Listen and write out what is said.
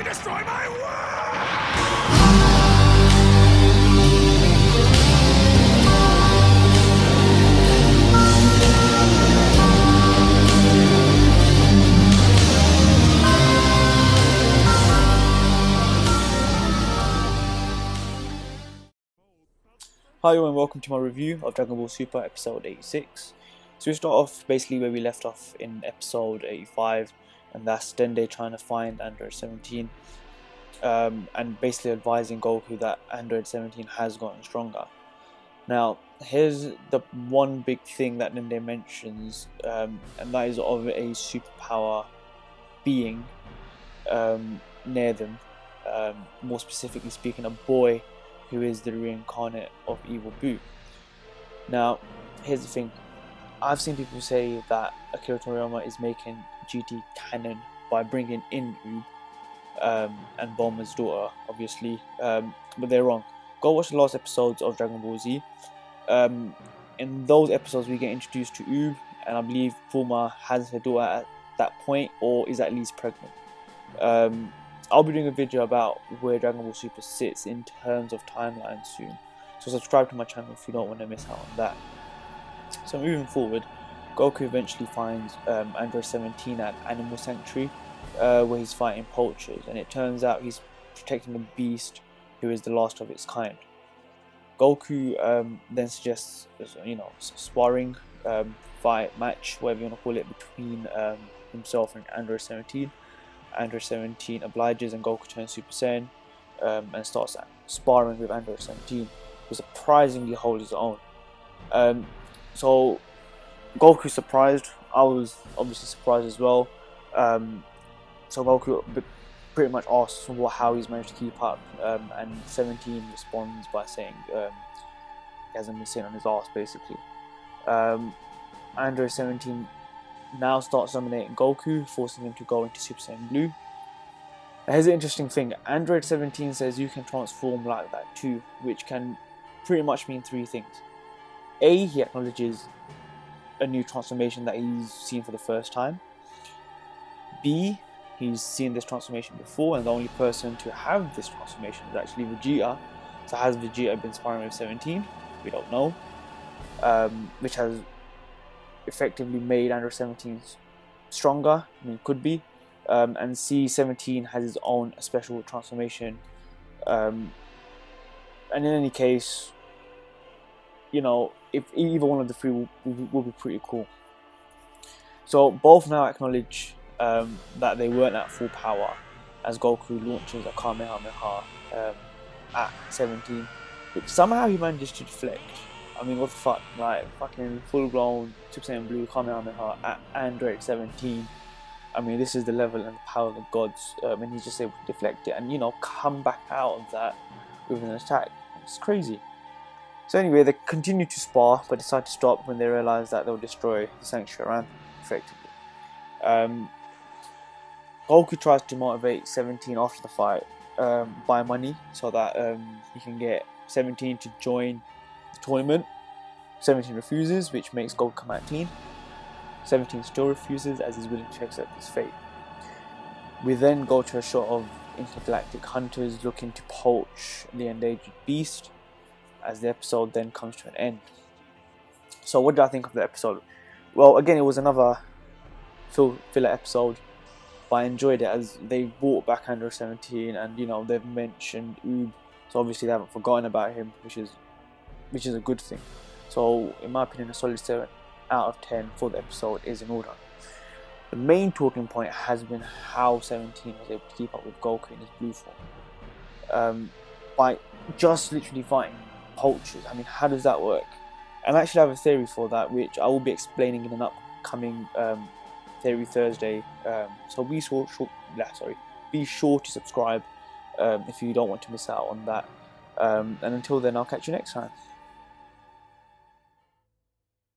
can destroy my world! Hi and welcome to my review of Dragon Ball Super episode 86. So we start off basically where we left off in episode 85, and that's Dende trying to find Android 17 and basically advising Goku that Android 17 has gotten stronger. Now here's the one big thing that Dende mentions, and that is of a superpower being near them, more specifically speaking a boy who is the reincarnate of Evil Boo. Now, here's the thing. I've seen people say that Akira Toriyama is making GT canon by bringing in UUB and Bulma's daughter, obviously, but they're wrong. Go watch the last episodes of Dragon Ball Z. In those episodes, we get introduced to UUB, and I believe Bulma has her daughter at that point, or is at least pregnant. I'll be doing a video about where Dragon Ball Super sits in terms of timeline soon, so subscribe to my channel if you don't want to miss out on that. So moving forward, Goku eventually finds Android 17 at Animal Sanctuary, where he's fighting poachers, and it turns out he's protecting a beast who is the last of its kind. Goku then suggests, sparring fight match, whatever you want to call it, between himself and Android 17. Android 17 obliges and Goku turns Super Saiyan and starts sparring with Android 17, who surprisingly holds his own. So Goku's surprised. I was obviously surprised as well. So Goku pretty much asks how he's managed to keep up, and 17 responds by saying he hasn't been sitting on his ass, basically. Android 17 now starts dominating Goku, forcing him to go into Super Saiyan Blue. Now, here's the interesting thing. Android 17 says you can transform like that too, which can pretty much mean three things. A, he acknowledges a new transformation that he's seen for the first time. B, he's seen this transformation before, and the only person to have this transformation is actually Vegeta. So has Vegeta been sparring with 17? We don't know. Which has effectively made Android 17 stronger. I mean, could be. And C17 has his own special transformation. And in any case, if either one of the three will be pretty cool. So both now acknowledge that they weren't at full power as Goku launches a Kamehameha at 17, which somehow he manages to deflect. I mean, what the fuck, like, fucking full-blown Super Saiyan Blue Kamehameha at Android 17. I mean, this is the level and the power of the gods, and he's just able to deflect it and, come back out of that with an attack. It's crazy. So anyway, they continue to spar, but decide to stop when they realize that they'll destroy the Sanctuary around them, effectively. Goku tries to motivate 17 after the fight by money, so that he can get 17 to join the tournament. 17 refuses, which makes Goku come out clean. 17 still refuses, as he's willing to accept his fate. We then go to a shot of intergalactic hunters looking to poach the endangered beast, as the episode then comes to an end. So what did I think of the episode? Well, again, it was another filler episode, but I enjoyed it as they brought back Android 17, and they've mentioned UUB, so obviously they haven't forgotten about him, which is a good thing. So in my opinion, a solid 7 out of 10 for the episode is in order. The main talking point has been how 17 was able to keep up with Goku in his blue form, by just literally fighting poachers. I mean, how does that work? And I actually have a theory for that, which I will be explaining in an upcoming Theory Thursday. So be sure to subscribe if you don't want to miss out on that. And until then, I'll catch you next time.